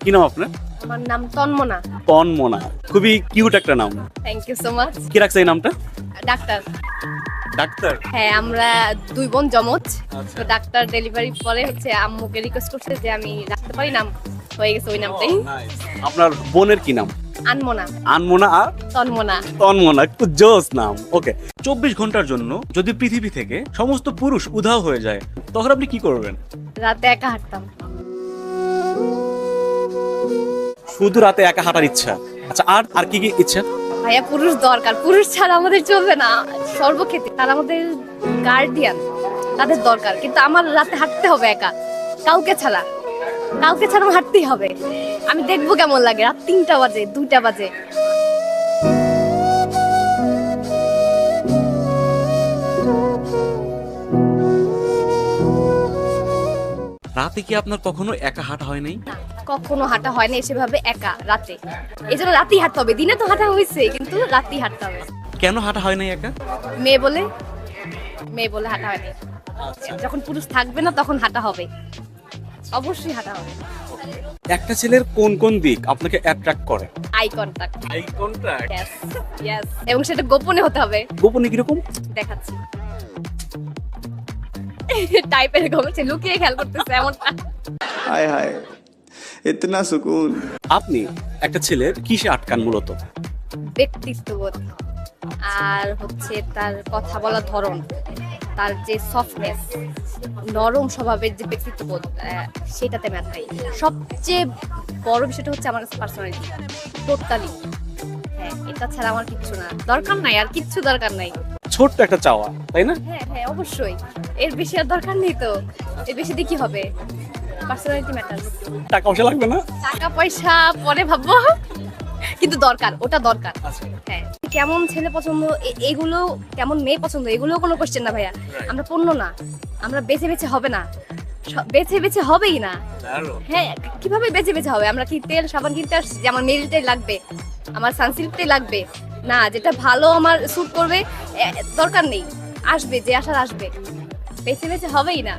কি নাম আপনার? আমার নাম তন্মনা। তন্মনা, খুবই কিউট একটা নাম। Thank you so much. কি রাখছে এই নামটা? ডাক্তার। ডাক্তার? হ্যাঁ, আমরা দুই বোন জমজ। আচ্ছা। তো ডাক্তার ডেলিভারি পরে হচ্ছে আম্মুকে রিকোয়েস্ট করছে যে আমি রাখতে পারি নাম, হয়ে গেছে ওই নামটাই। আপনার বোনের কি নাম? আনমনা। আনমনা আর তন্মনা। তন্মনা, একটু জোস নাম। ওকে, 24 ঘন্টার জন্য যদি পৃথিবী থেকে সমস্ত পুরুষ উধাও হয়ে যায়, তখন আপনি কি করবেন? রাতে একা হাঁটতাম। শুধু রাতে একা হাঁটার ইচ্ছা? আচ্ছা, আর আর কি কি ইচ্ছা? ভাইয়া, পুরুষ দরকার, পুরুষ ছাড়া আমাদের চলবে না সর্বক্ষেত্রে। তারা আমাদের গার্ডিয়ান, তাদের দরকার। কিন্তু আমার রাতে হাঁটতে হবে একা, কাউকে ছাড়া। কাউকে ছাড়া আমার হাঁটতেই হবে। আমি দেখবো কেমন লাগে রাত 3টা বাজে, 2টা বাজে। রাতে কি আপনার কখনো একা হাঁটা হয় নাই? না, কখনো হাঁটা হয় না সেভাবে একা রাতে। এই জন্য রাতেই হাঁটতে হবে। দিনে তো হাঁটা হয়েছে, কিন্তু রাতেই হাঁটতে হবে। কেন হাঁটা হয় নাই একা? মেয়ে বলে, মেয়ে বলে হাঁটা হয়নি। যখন পুরুষ থাকবে না তখন হাঁটা হবে, অবশ্যই হাঁটা হবে। একটা ছেলের কোন কোন দিক আপনাকে অ্যাট্রাক্ট করে? Eye contact. Eye contact? Yes, yes. এবং সেটা গোপনে হতে হবে। গোপনে কিরকম? দেখাচ্ছি। টাইপের গোপনে লুকিয়ে খেয়াল করতেছে এমনটা। हाय हाय इतना सुकून। আপনি একটা ছেলের কিসে আটকান মূলত? ব্যক্তিত্ববোধ, আর হচ্ছে তার কথা বলার ধরন, তার যে সফটনেস, নরম স্বভাবের যে ব্যক্তিত্ববোধ, সেটাতে ম্যাথাই। সবচেয়ে বড় বিষয়টা হচ্ছে আমার কাছে পার্সোনালিটি, টোটালি। হ্যাঁ, এটা ছাড়া আমার কিচ্ছু না, দরকার নাই, আর কিচ্ছু দরকার নাই। ছোট্ট একটা চাওয়া, তাই না? হ্যাঁ হ্যাঁ, অবশ্যই। এর বেশি আর দরকার নেই তো। এর বেশি দিয়ে কি হবে? Personality matters. টাকা পয়সা লাগবে না? টাকা পয়সা পরে ভাববো, কিন্তু দরকার, ওটা দরকার। হ্যাঁ, কেমন ছেলে পছন্দ, এগুলো কেমন মেয়ে পছন্দ, এগুলো কোনো কোশ্চেন না ভাইয়া। আমরা পণ্য না, আমরা বেছে বেছে হবে না, বেছে বেছে হবেই না। হ্যাঁ, কিভাবে বেছে বেছে হবে? আমরা কি তেল সাবান কিনতে আসছি যে আমার মেরিলটাই লাগবে, আমার সানসিল্কটাই লাগবে? না, যেটা ভালো আমার স্যুট করবে, দরকার নেই। আসবে যে আসার আসবে, বেছে বেছে হবেই না।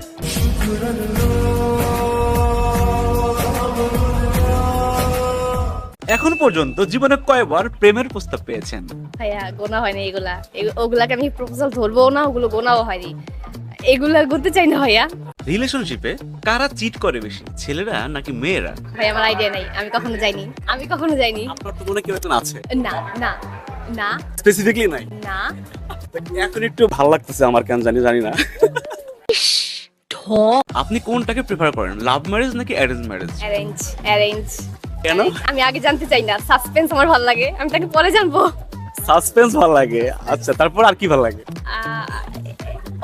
এখন পর্যন্ত জীবনে কয়বার প্রেমের প্রস্তাব পেয়েছেন? ভাইয়া, গোনা হয়নি এগুলা। ওগুলাকে আমি প্রপোজাল ধরবো না, ওগুলো গোনাও হয়নি। এগুলা করতে চাই না ভাইয়া। রিলেশনশিপে কারা চিট করে বেশি, ছেলেরা নাকি মেয়েরা? ভাই, আমার আইডিয়া নাই, আমি কখনো যাইনি, আমি কখনো যাইনি। আপনার তো মনে কেউ একজন আছে? না না না স্পেসিফিকলি নাই? না। এখন একটু ভালো লাগতেছে আমার, কেন জানি জানি না। আপনি কোনটাকে প্রেফার করেন, লাভ ম্যারেজ নাকি অ্যারেঞ্জ ম্যারেজ? Arrange, arrange. কেন? আমি আগে জানতে চাই না, সাসপেন্স আমার ভালো লাগে, আমি তাকে পরে জানবো। সাসপেন্স ভালো লাগে? আচ্ছা, তারপর আর কি ভালো লাগে?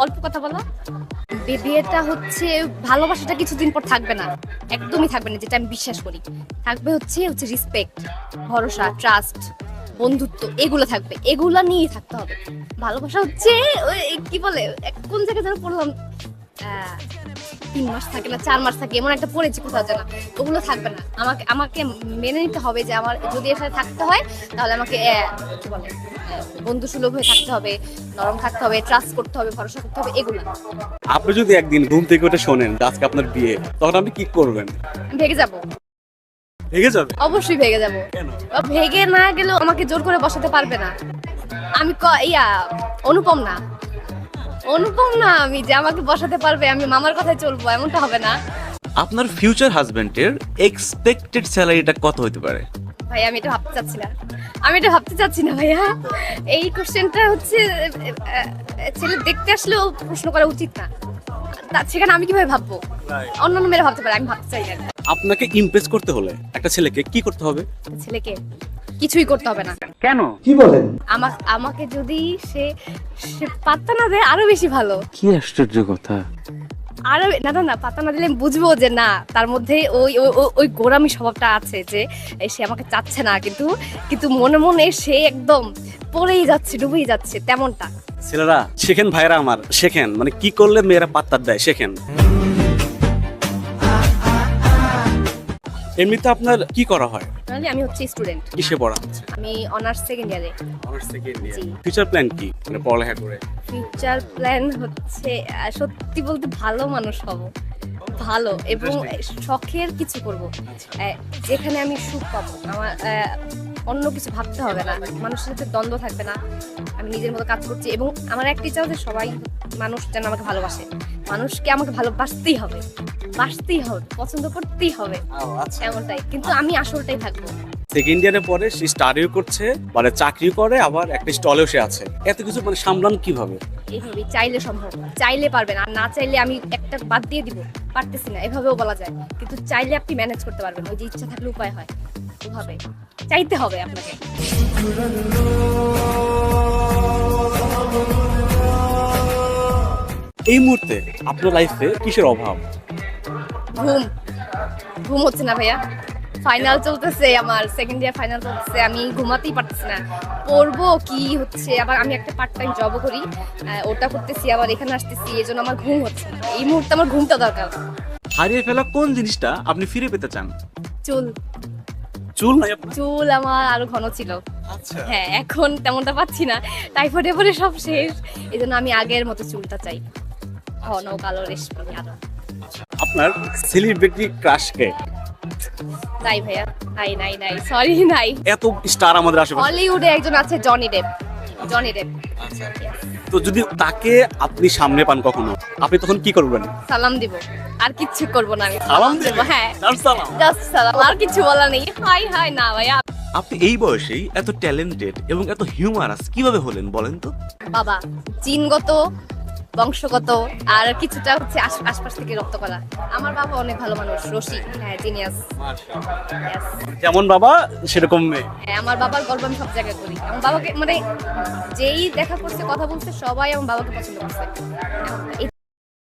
অল্প কথা বলো। বিয়েটা হচ্ছে, ভালোবাসাটা কিছুদিন পর থাকবে না, একদমই থাকবে না, যেটা আমি বিশ্বাস করি। থাকবে হচ্ছে রেসপেক্ট, ভরসা, ট্রাস্ট, বন্ধুত্ব, এগুলো থাকবে। এগুলা নিয়েই থাকতে হবে। ভালোবাসা হচ্ছে ওই কি বলে, কোন জায়গায় যেন পড়লাম, 3 মাস থাকে না 4 মাস থাকে, এমন একটা পড়েছি কোথাও যেন। ওগুলো থাকবে না। আমাকে আমাকে মেনে নিতে হবে যে আমার যদি এর সাথে থাকতে হয়, তাহলে আমাকে কি বলে, বন্ধু সুলভ হয়ে থাকতে হবে, নরম থাকতে হবে, ট্রাস্ট করতে হবে, ভরসা করতে হবে, এগুলো। আপনি যদি একদিন ঘুম থেকে উঠে শোনেন যে আজকে আপনার বিয়ে, তখন আপনি কি করবেন? ভেগে যাব, ভেগে যাবে? অবশ্যই ভেগে যাব। কেন? ভেগে না গেলেও আমাকে জোর করে বসাতে পারবে না। আমি অনুপম না, অনুপম না আমি যে আমাকে বসাতে পারবে, আমি মামার কথায় চলবো, এমনটা হবে না। আপনার ফিউচার হাজবেন্ডের এক্সপেক্টেড স্যালারিটা কত হতে পারে? ভাই, আমি এটা ভাবতে চাচ্ছি না, আমি এটা ভাবতে চাচ্ছি না ভাইয়া। এই কোশ্চেনটা হচ্ছে ছেলে দেখতে আসলেও প্রশ্ন করা উচিত না। সেখানে আমি কিভাবে ভাববো? অন্যান্য মেয়েরা ভাবতে পারে, আমি ভাবতে চাই না। আপনাকে ইমপ্রেস করতে হলে একটা ছেলেকে কি করতে হবে? ছেলেকে কিছুই করতে হবে না। কেন? কি বলেন? আমাকে যদি সে পাত্তা না দেয়, আরো বেশি ভালো। কি আশ্চর্য কথা! আরো না না না, পাত্তা না দিলে আমি বুঝবো যে না, তার মধ্যে ওই ওই গোরামি স্বভাবটা আছে, যে সে আমাকে চাচ্ছে না, কিন্তু কিন্তু মনে মনে সে একদম পড়েই যাচ্ছে, ডুবেই যাচ্ছে, তেমনটা। ছেলেরা শেখেন, ভাইরা আমার শেখেন, মানে কি করলে মেয়েরা পাত্তা দেয় শেখেন। এমনিতে আপনার কি করা হয়? আমি হচ্ছে স্টুডেন্ট। কিসে পড়া হচ্ছে? আমি অনার্স সেকেন্ড ইয়ারে। Honours second year. জি। ফিউচার প্ল্যান কি, মানে পড়ালেখা করে? ফিউচার প্ল্যান হচ্ছে সত্যি বলতে ভালো মানুষ হব। ভালো এবং শখের কিছু করব যেখানে আমি সুখ পাবো। আমার অন্য কিছু ভাবতে হবে না, মানুষের সাথে দ্বন্দ্ব থাকবে না, আমি নিজের মতো কাজ করছি। এবং আমার একটা ইচ্ছা যে সবাই মানুষ যেন আমাকে ভালোবাসে, মানুষকে আমাকে ভালোবাসতেই হবে, বাসতেই হবে, পছন্দ করতেই হবে, এমনটাই। কিন্তু আমি আসলটাই থাকবো। সেকেন্ড ইয়ারে পরে সে স্টাডিও করছে, মানে চাকরি করে, আবার একটা স্টলেও সে আছে। এত কিছু মানে সামলান কিভাবে? এইভাবেই, চাইলে সম্ভব, চাইলে পারবেন, আর না চাইলে আমি একটা বাদ দিয়ে দিব, পারতেছি না এভাবেও বলা যায়। কিন্তু চাইলে আপনি ম্যানেজ করতে পারবেন, ওই যে ইচ্ছা থাকলে উপায় হয়, ওভাবে চাইতে হবে আপনাকে। এই মুহূর্তে আপনার লাইফে কিসের অভাব? ঘুম ঘুম হচ্ছে না ভাইয়া, ফাইনাল চলতেছে, আমার সেকেন্ড ইয়ার ফাইনাল চলতেছে, আমি ঘুমাতেই পারতেছি না। পড়বো কি হচ্ছে, আবার আমি একটা পার্ট টাইম জবও করি, ওটা করতেছি, আবার এখানে আসতেছি, এই জন্য আমার ঘুম হচ্ছে না। এই মুহূর্তে আমার ঘুমটা দরকার। হারিয়ে ফেলা কোন জিনিসটা আপনি ফিরে পেতে চান? চুল চুল নাই আপনার? চুল আমার আরো ঘন ছিল, আচ্ছা, হ্যাঁ এখন তেমনটা পাচ্ছি না, টাইফয়েডে পরে সব শেষ। এই জন্য আমি আগের মতো চুলটা চাই, ঘন কালো রেশমি আরো। আপনার সেলিব্রিটি ক্রাশ কে? নাই ভাইয়া, নাই নাই নাই, সরি নাই। এত স্টার আমাদের আশেপাশে, হলিউডে একজন আছে জনি ডেপ, জনি ডেপ। তো যদি তাকে আপনি সামনে পান কখনো, আপনি তখন কি করবেন? সালাম দিব, আর কিচ্ছু করব না, আমি সালাম দেব, দিবেন? হ্যাঁ জাস্ট সালাম? জাস্ট সালাম, আর কিছু বলা নেই। হাই হাই না ভাইয়া। আপনি এই বয়সেই এত ট্যালেন্টেড এবং এত হিউমারাস কিভাবে হলেন বলেন তো? বাবা জিনগত, বংশগত, আর কিছুটা হচ্ছে আশপাশ থেকে রপ্ত করা। আমার বাবা অনেক ভালো মানুষ, রসিক, হ্যাঁ জিনিয়াস। যেমন বাবা সেরকম মেয়ে। হ্যাঁ, আমার বাবার গল্প আমি সব জায়গায় করি। আমার বাবাকে মানে যেই দেখা করছে, কথা বলছে, সবাই আমার বাবাকে পছন্দ করছে। এই